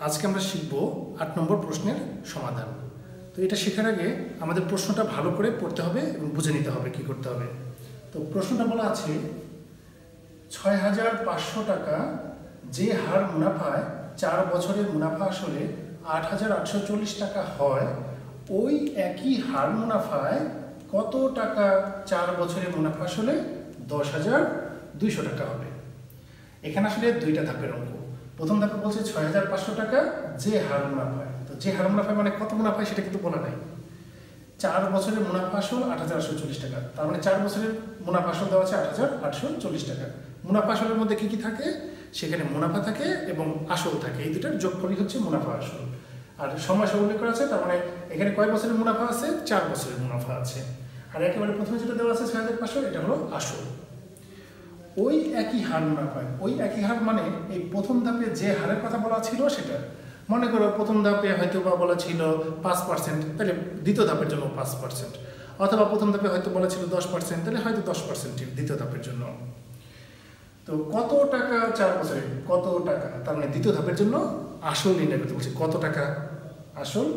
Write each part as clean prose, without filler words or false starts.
আজকে আমরা শিখব ৮ নম্বর প্রশ্নের সমাধান। তো এটা শেখার আগে আমাদের প্রশ্নটা ভালো করে পড়তে হবে এবং বুঝে নিতে হবে কি করতে হবে। তো প্রশ্নটা বলা আছে ৬৫০০ টাকা যে হার মুনাফায় ৪ বছরের মুনাফা আসলে ৮৮৪০ টাকা হয়, ওই একই হার মুনাফায় কত টাকা ৪ বছরের মুনাফা আসলে ১০,২০০ টাকা হবে। এখানে আসলে দুইটা ধাপের অঙ্ক। প্রথম ধাপে বলছে ৬৫০০ টাকা যে হার মুনাফায়। তো যে হার মুনাফায় মানে কত মুনাফায় সেটা কিন্তু বলা নাই। ৪ বছরের মুনাফা আসল ৮৮৪০ টাকা, তার মানে ৪ বছরের মুনাফা আসল দেওয়া আছে ৮৮৪০ টাকা। মুনাফা আসলের মধ্যে কি কি থাকে? সেখানে মুনাফা থাকে এবং আসল থাকে, এই দুটার যোগফলই হচ্ছে মুনাফা আসল। আর সময় উল্লেখ করা আছে, তার মানে এখানে কয় বছরের মুনাফা আছে? ৪ বছরের মুনাফা আছে। আর একেবারে প্রথমে যেটা দেওয়া আছে ৬৫০০, এটা হলো আসল। ওই একই হার মুনাফায়, ওই একই হার মানে এই প্রথম ধাপে যে হারের কথা বলা ছিল সেটা। মনে করো প্রথম ধাপে হয়তো বা বলা ছিল ৫%, তাহলে দ্বিতীয় ধাপের জন্য ৫%, অথবা প্রথম ধাপে হয়তো বলা ছিল ১০%, তাহলে হয়তো 10% দ্বিতীয় ধাপের জন্য। তো কত টাকা ৪ বছরে, কত টাকা, তার মানে দ্বিতীয় ধাপের জন্য আসল নির্ণয় করতে বলছি। কত টাকা আসল?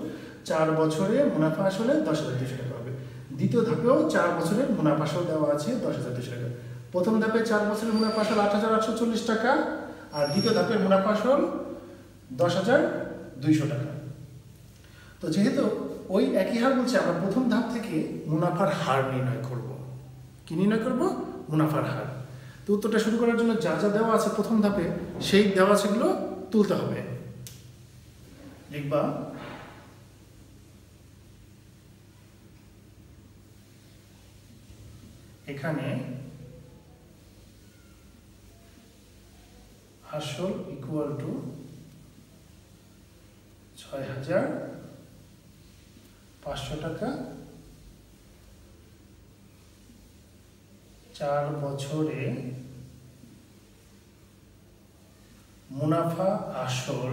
৪ বছরে মুনাফা আসলে ১০,২০০ টাকা হবে। দ্বিতীয় ধাপেও ৪ বছরের মুনাফা আসল দেওয়া আছে ১০,২০০ টাকা। প্রথম ধাপে ৪ বছরের মুনাফা আসল ৮৮৪০ টাকা, আর দ্বিতীয় ধাপের মুনাফা আসল ১০,২০০ টাকা। তো যেহেতু ওই একই হার বলছে, আমরা প্রথম ধাপ থেকে মুনাফার হার নির্ণয় করব। কি নির্ণয় করব? মুনাফার হার। তো উত্তরটা শুরু করার জন্য যা যা দেওয়া আছে প্রথম ধাপে, সেই দেওয়া সেগুলো তুলতে হবে। লিখবা এখানে আসল ইকুয়াল টু ৬৫০০ টাকা, ৪ বছরে মুনাফা আসল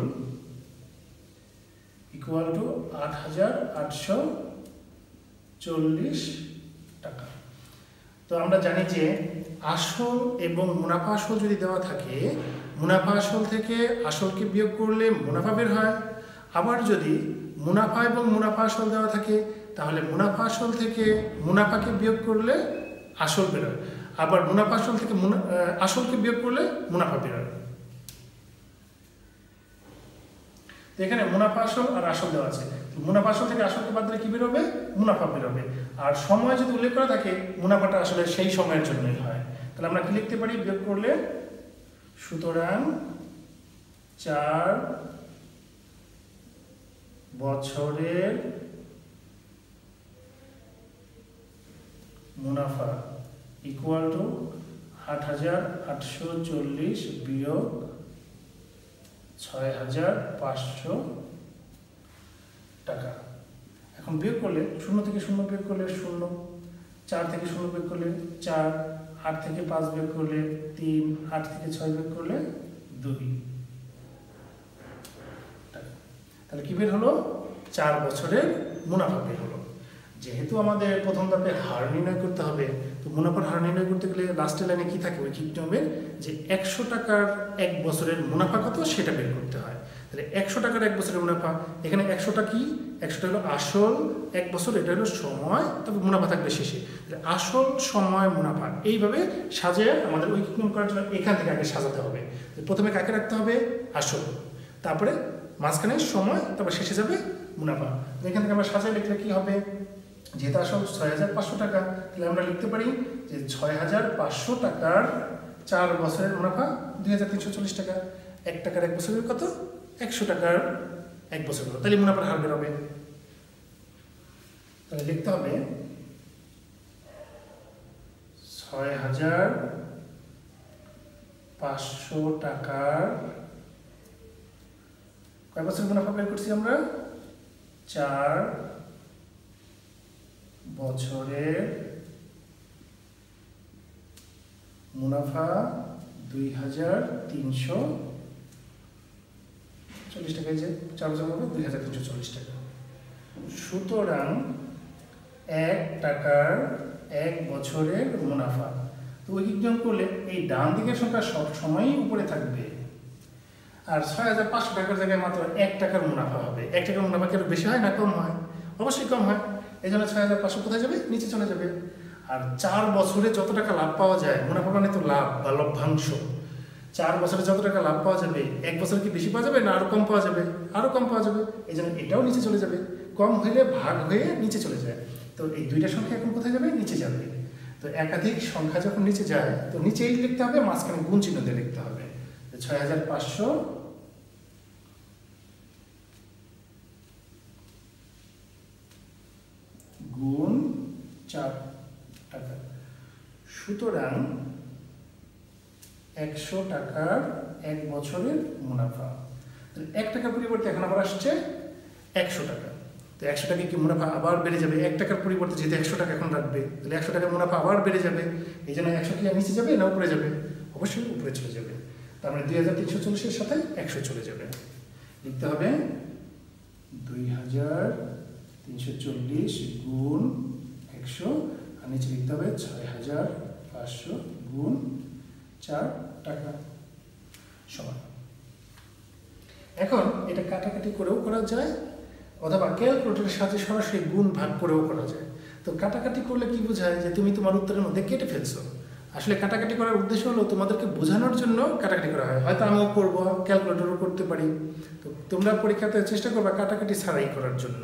ইকুয়াল টু ৮৮৪০ টাকা। তো আমরা জানি যে আসল এবং মুনাফা আসল যদি দেওয়া থাকে, মুনাফা আসল থেকে আসলকে বিয়োগ করলে মুনাফা বের হয়। আবার যদি মুনাফা এবং মুনাফা আসল দেওয়া থাকে, তাহলে মুনাফা আসল থেকে মুনাফাকে বিয়োগ করলে আসল বের হয়। আবার মুনাফা আসল থেকে আসলকে বিয়োগ করলে মুনাফা বের হয়। তো এখানে মুনাফা আসল আর আসল দেওয়া আছে। মুনাফা আসল থেকে আসলকে বাদ দিলে কি বের হবে? মুনাফা বের হবে। আর সময় যদি উল্লেখ করা থাকে, মুনাফাটা আসলে সেই সময়ের জন্যই হয়। তাহলে আমরা কি লিখতে পারি বিয়োগ করলে? সুতরাং ৪ বছরের মুনাফা ইকুয়াল টু ৮৮৪০ বিয়োগ ৬৫০০ টাকা। এখন বিয়োগ করলে ০ থেকে ০ বিয়োগ করলে ০, ৪ থেকে ০ বিয়োগ করলে ৪, ৮ থেকে ৫ বিয়োগ করলে ৩, ৮ থেকে ৬ বিয়োগ করলে ২ টাকা। তাহলে কি বের হলো? ৪ বছরের মুনাফা বের হলো। যেহেতু আমাদের প্রথম ধাপে হার নির্ণয় করতে হবে, তো মুনাফার হার নির্ণয় করতে গেলে লাস্টের লাইনে কি থাকে? ওই কিকডমের যে ১০০ টাকার ১ বছরের মুনাফা কত সেটা বের করতে হয়। তাহলে ১০০ টাকার ১ বছরের মুনাফা, এখানে ১০০টা কি? ১০০টা হলো আসল ১ বছর, এটা হলো সময়, তারপর মুনাফা থাকবে শেষে। তাহলে আসল, সময়, মুনাফা এইভাবে সাজিয়ে আমাদের ওই কিকডম করার জন্য এখান থেকে আগে সাজাতে হবে। প্রথমে কাকে রাখতে হবে? আসল, তারপরে মাঝখানে সময়, তারপর শেষে যাবে মুনাফা। এখান থেকে আমরা সাজিয়ে লিখলে কি হবে? যেহেতু আসল ৬৫০০ টাকা, তাহলে আমরা লিখতে পারি যে ৬৫০০ টাকার ৪ বছরের মুনাফা ২,৩৪০ টাকা। ১ টাকার ১ বছরের কত? ১০০ টাকার ১ বছরের কত? তাহলে মুনাফার হার বের হবে। তাহলে লিখতে হবে ৬৫০০ টাকার কয় বছরের মুনাফা বের করছি আমরা? ৪ বছরের মুনাফা ২,৩৪০ টাকা। যে ৪ বছর হবে ২,৩৪০ টাকা। সুতরাং ১ টাকার ১ বছরের মুনাফা। তো ওই কিকডম করলে এই ডান দিকের সংখ্যা সব সময়ই উপরে থাকবে, আর 6,500 টাকার জায়গায় মাত্র 1 টাকার মুনাফা হবে। 1 টাকার মুনাফা কি বেশি হয় না কম হয়? অবশ্যই কম হয়। এই জন্য 6,500 কোথায় যাবে? নিচে চলে যাবে। আর 4 বছরে যত টাকা লাভ পাওয়া যায়, মুনাফা মানে তো লাভ বা লভ্যাংশ। 4 বছরে যত টাকা লাভ পাওয়া যাবে, 1 বছর কি বেশি পাওয়া যাবে না আরো কম পাওয়া যাবে? আরো কম পাওয়া যাবে। এই জন্য এটাও নিচে চলে যাবে। কম হইলে ভাগ হয়ে নিচে চলে যায়। তো এই দুইটা সংখ্যা এখন কোথায় যাবে? নিচে যাবে। তো একাধিক সংখ্যা যখন নিচে যায় তো নিচেই লিখতে হবে, মাঝখানে গুণ চিহ্ন দিয়ে লিখতে হবে। 6,500 গুণ 4 টাকা, সুতরাং 100 টাকার 1 বছরের মুনাফা। 1 টাকার পরিবর্তে এখন আবার আসছে 100 টাকা। তো 100 টাকা কি মুনাফা আবার বেড়ে যাবে? 1 টাকার পরিবর্তে যেহেতু 100 টাকা এখন রাখবে, তাহলে 100 টাকার মুনাফা আবার বেড়ে যাবে। এই জন্য 100 কি নিচে যাবে না উপরে যাবে? অবশ্যই উপরে চলে যাবে। তার মানে 2340-এর সাথে 100 চলে যাবে। লিখতে হবে 2340 গুণ 100, আর নিচে লিখতে হবে 6,500 গুণ 4 টাকা সমান। এখন এটা কাটাকাটি করেও করা যায়, অথবা ক্যালকুলেটরের সাহায্যে সরাসরি গুণ ভাগ করেও করা যায়। তো কাটাকাটি করলে কি বোঝায়? যে তুমি তোমার উত্তরের মধ্যে কেটে ফেলছো। আসলে কাটাকাটি করার উদ্দেশ্য হলো তোমাদেরকে বোঝানোর জন্য কাটাকাটি করা হয়। হয়তো আমিও করবো, ক্যালকুলেটরও করতে পারি। তো তোমরা পরীক্ষাতে চেষ্টা করবা কাটাকাটি ছাড়াই করার জন্য।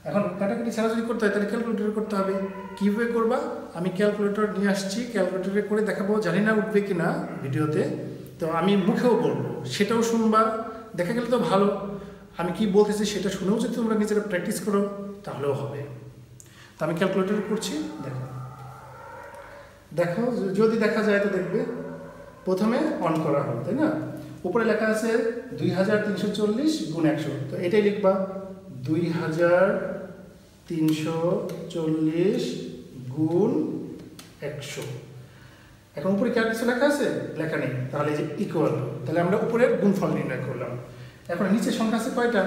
এখন কাটাকাটি ছাড়া যদি করতে হয় তাহলে ক্যালকুলেটর করতে হবে। কীভাবে করবা? আমি ক্যালকুলেটর নিয়ে আসছি, ক্যালকুলেটরে করে দেখাবো। জানি না উঠবে কি না ভিডিওতে, তো আমি মুখেও বলবো, সেটাও শুনবা। দেখা গেলে তো ভালো, আমি কি বলতেছি সেটা শুনেও যদি তোমরা নিজেরা প্র্যাকটিস করো তাহলেও হবে। তো আমি ক্যালকুলেটর করছি, দেখো দেখো যদি দেখা যায় তো দেখবে। প্রথমে অন করা হবে, তাই না? উপরে লেখা আছে 2340 গুণ 100, তো এটাই লিখবা 2340 গুণ 100। এখন উপরে কি আর কিছু লেখা আছে? লেখা নেই, তাহলে এই যে ইকুয়াল, তাহলে আমরা উপরের গুণফল নির্ণয় করলাম। এখন নিচের সংখ্যা আছে কয়টা?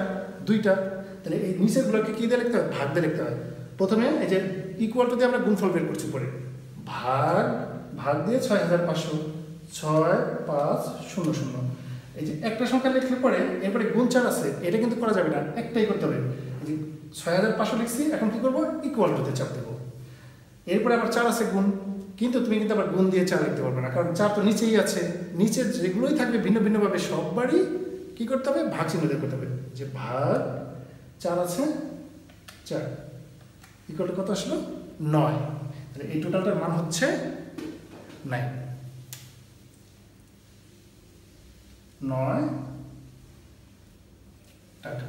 2টা। তাহলে এই নিচের গুলোকে কি দিয়ে লিখতে হয়? ভাগ দিয়ে লিখতে হয়। প্রথমে এই যে ইকুয়াল টু দিয়ে আমরা গুণফল বের করছি, পরে ভাগ ভাগ দিয়ে 6,500, 6500। এই যে একটা সংখ্যা লিখলে পরে এরপরে গুণ 4 আছে, এটা কিন্তু করা যাবে না, একটাই করতে হবে। এই যে 6,500 লিখছি, এখন কি করবো? ইকুয়াল টুতে চাপ দেবো। এরপরে আবার 4 আছে গুণ, কিন্তু তুমি কিন্তু আবার গুণ দিয়ে 4 লিখতে পারবে না, কারণ 4 তো নিচেই আছে। নিচের যেগুলোই থাকবে ভিন্ন ভিন্নভাবে সববারই কি করতে হবে? ভাগ চিহ্ন দিয়ে করতে হবে। যে ভাগ 4 আছে 4, ইকুয়াল টু কত আসলো? 9। তাহলে এই টোটালটার মান হচ্ছে 9 টাকা।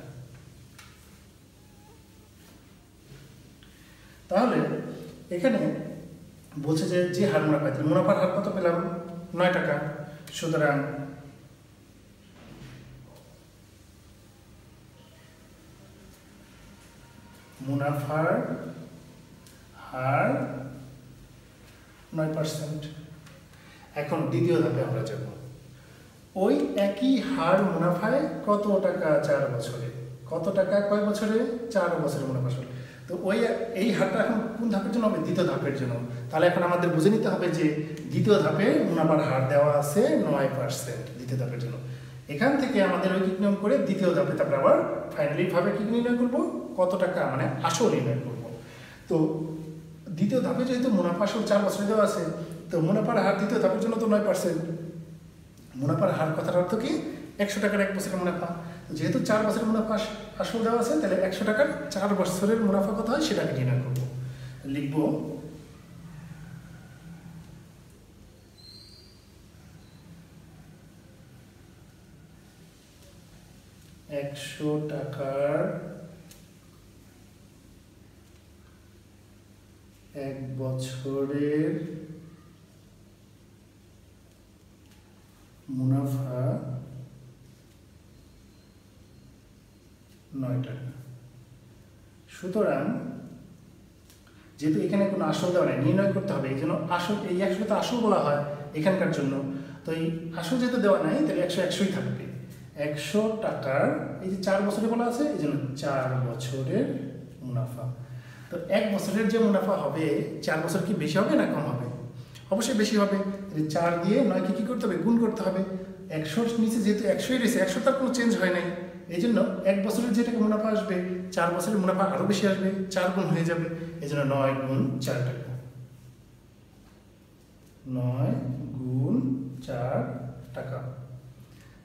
তাহলে এখানে বলছে যে হার মুনাফা, মুনাফার হার কত পেলাম? 9 টাকা। সুতরাং মুনাফার হার 9%। এখন দ্বিতীয় ধাপে আমরা যাব। ওই একই হার মুনাফায় কত টাকা 4 বছরে, কত টাকা কয় বছরে? 4 বছরের মুনাফা আসলে। তো এই হারটা এখন কোন ধাপের জন্য হবে? দ্বিতীয় ধাপের জন্য। তাহলে এখন আমাদের বুঝে নিতে হবে যে দ্বিতীয় ধাপে মুনাফার হার দেওয়া আছে 9% দ্বিতীয় ধাপের জন্য। এখান থেকে আমাদের ঐকিক নিয়ম করে দ্বিতীয় ধাপে তারপরে আবার ফাইনালি ভাবে কি নির্ণয় করব? কত টাকা মানে আসল নির্ণয় করব। তো দ্বিতীয় ধাপে যেহেতু মুনাফা আসল 4 বছরে দেওয়া আছে, তো মুনাফার হার দ্বিতীয় ধাপের জন্য তো 9%। মুনাফার হার কথার অর্থ কি? 100 টাকার 1 বছরের মুনাফা। যেহেতু 4 বছরের মুনাফা আসল দেওয়া আছে, তাহলে 100 টাকার 4 বছরের মুনাফা কত হয় সেটাকে নির্ণয় করব। লিখব 100 টাকার 1 বছরের মুনাফা 9 টাকা। সুতরাং যেহেতু এখানে কোনো আসল দেওয়া নেই, নির্ণয় করতে হবে। এই জন্য আসল, এই 100 তো আসল বলা হয় এখানকার জন্য। তো এই আসল যেহেতু দেওয়া নাই, তাহলে 100ই থাকবে। 100 টাকার এই যে 4 বছরে বলা আছে, এই জন্য 4 বছরের মুনাফা। তো 1 বছরের যে মুনাফা হবে, 4 বছর কি বেশি হবে না কম হবে? অবশ্যই বেশি হবে। 4 দিয়ে 9কে কি করতে হবে? গুণ করতে হবে। 100-র নিচে যেহেতু 100-ই রয়েছে, 100 তার কোনো চেঞ্জ হয় নাই, এই জন্য 1 বছরের যে টাকা মুনাফা আসবে 4 বছরের মুনাফা আরও বেশি আসবে, 4 গুণ হয়ে যাবে। এই জন্য 9 গুণ 4 টাকা, 9 গুণ 4 টাকা,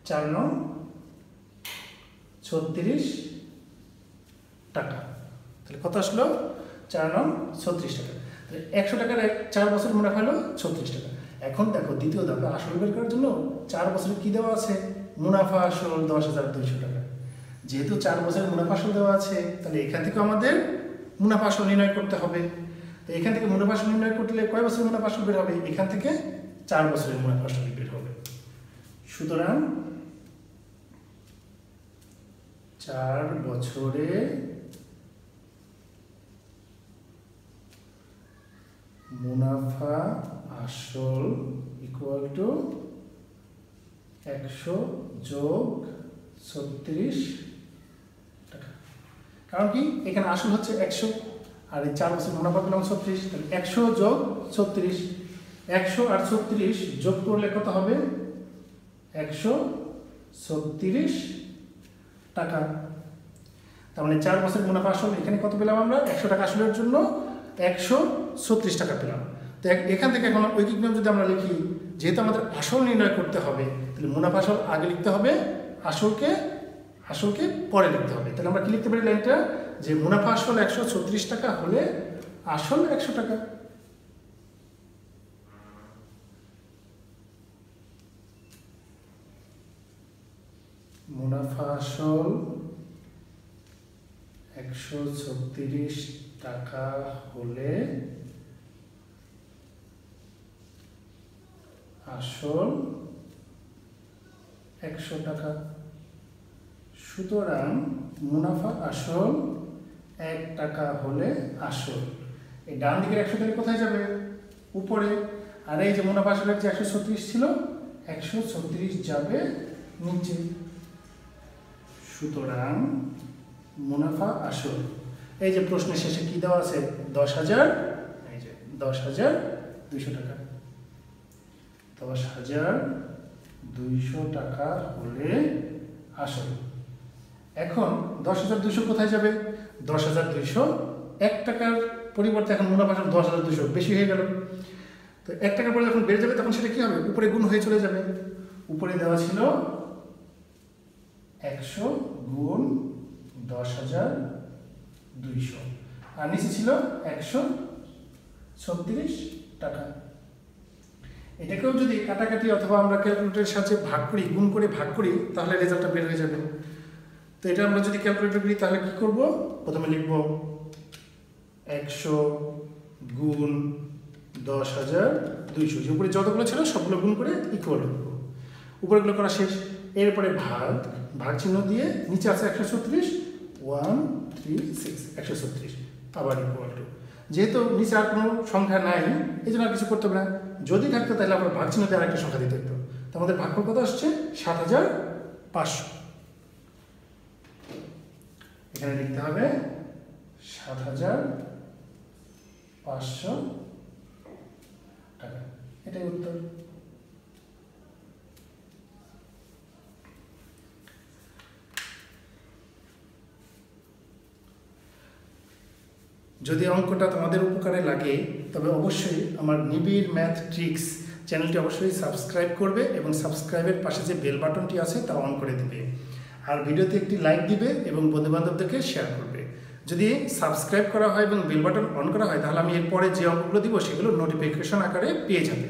4 9 36 টাকা। তাহলে কত আসলো? 4 9 36 টাকা। তাহলে 100 টাকার 4 বছর মুনাফা হলো 36 টাকা। এখন দেখো দ্বিতীয় ধাপে আসল বের করার জন্য 4 বছরে কি দেওয়া আছে? মুনাফা আসল 10,200 টাকা। যেহেতু 4 বছরের মুনাফা আসল দেওয়া আছে, তাহলে এখান থেকে আমাদের মুনাফা আসল নির্ণয় করতে হবে। তো এখান থেকে মুনাফা আসল নির্ণয় করলে কয় বছরের মুনাফা আসল বের হবে? এখান থেকে 4 বছরের মুনাফা আসল বের হবে। সুতরাং 4 বছরে মুনাফা আসল ইকুয়াল টু 100 যোগ 36 টাকা। কারণ কি? এখানে আসল হচ্ছে 100 আর এই 4 বছর মুনাফা পেলাম 36, তাহলে 100 যোগ 36, 100 আর 36 যোগ করলে কত হবে? 136 টাকা। তার মানে 4 বছর মুনাফা আসল এখানে কত পেলাম আমরা? 100 টাকা আসলের জন্য 136 টাকা পেলাম। তো এখান থেকে এখন ঐকিক নিয়ম যদি আমরা লিখি, যেহেতু আমাদের আসল নির্ণয় করতে হবে, তাহলে মুনাফা আসল আগে লিখতে হবে, আসলকে পরে লিখতে হবে। তাহলে আমরা কি লিখতে পারি লাইনটা? যে মুনাফা আসল 136 টাকা হলে আসল 100 টাকা। মুনাফা আসল 136 টাকা হলে আসল 100 টাকা। সুতরাং মুনাফা আসল 1 টাকা হলে আসল, এই ডান দিকের 100 টাকা কোথায় যাবে? উপরে। আর এই যে মুনাফা আসলের যে 136 ছিল, 136 যাবে নিচে। সুতরাং মুনাফা আসল, এই যে প্রশ্নের শেষে কি দেওয়া আছে? 10,000, এই যে 10,200 টাকা। 10,200 টাকা হলে আসল। এখন 10,200 কোথায় যাবে? 10,200 1 টাকার পরিবর্তে এখন মুনাফা আসল 10,200 বেশি হয়ে গেল। তো 1 টাকার পরে যখন বেড়ে যাবে তখন সেটা কি হবে? উপরে গুণ হয়ে চলে যাবে। উপরে দেওয়া ছিল 100 গুণ 10,200 আর নিচে ছিল 136 টাকা। এটাকেও যদি কাটাকাটি অথবা আমরা ক্যালকুলেটরের সাহায্যে ভাগ করি, গুণ করে ভাগ করি, তাহলে রেজাল্টটা বের হয়ে যাবে। তো এটা আমরা যদি ক্যালকুলেটর করি তাহলে কি করব? প্রথমে লিখব 100 গুণ 10,200, যে উপরে যতগুলো ছিল সবগুলো গুণ করে ইকুয়াল করব। উপরেগুলো করা শেষ। এরপরে ভাগ চিহ্ন দিয়ে নিচে আছে 136, 136 136 আবার ইকুয়াল টু। যেহেতু নিচে আর কোনো সংখ্যা নাই, এই জন্য আর কিছু করতে হবে না। যদি থাকতো তাহলে আমরা ভাগ চিহ্ন দিয়ে আরেকটা সংখ্যা দিতে হতো। তো আমাদের ভাগফল কত আসছে? 7,500। এখানে লিখতে হবে 7,500 টাকা। এটাই উত্তর। যদি অঙ্কটা তোমাদের উপকারে লাগে তবে অবশ্যই আমার নিবিড় ম্যাথ ট্রিক্স চ্যানেলটি অবশ্যই সাবস্ক্রাইব করবে এবং সাবস্ক্রাইবের পাশে যে বেল বাটনটি আছে তা অন করে দিবে। আর ভিডিওতে একটি লাইক দিবে এবং বন্ধুবান্ধবদেরকে শেয়ার করবে। যদি সাবস্ক্রাইব করা হয় এবং বেল বাটন অন করা হয় তাহলে আমি এরপরে যে অঙ্কগুলো দিব সেগুলো নোটিফিকেশন আকারে পেয়ে যাবে।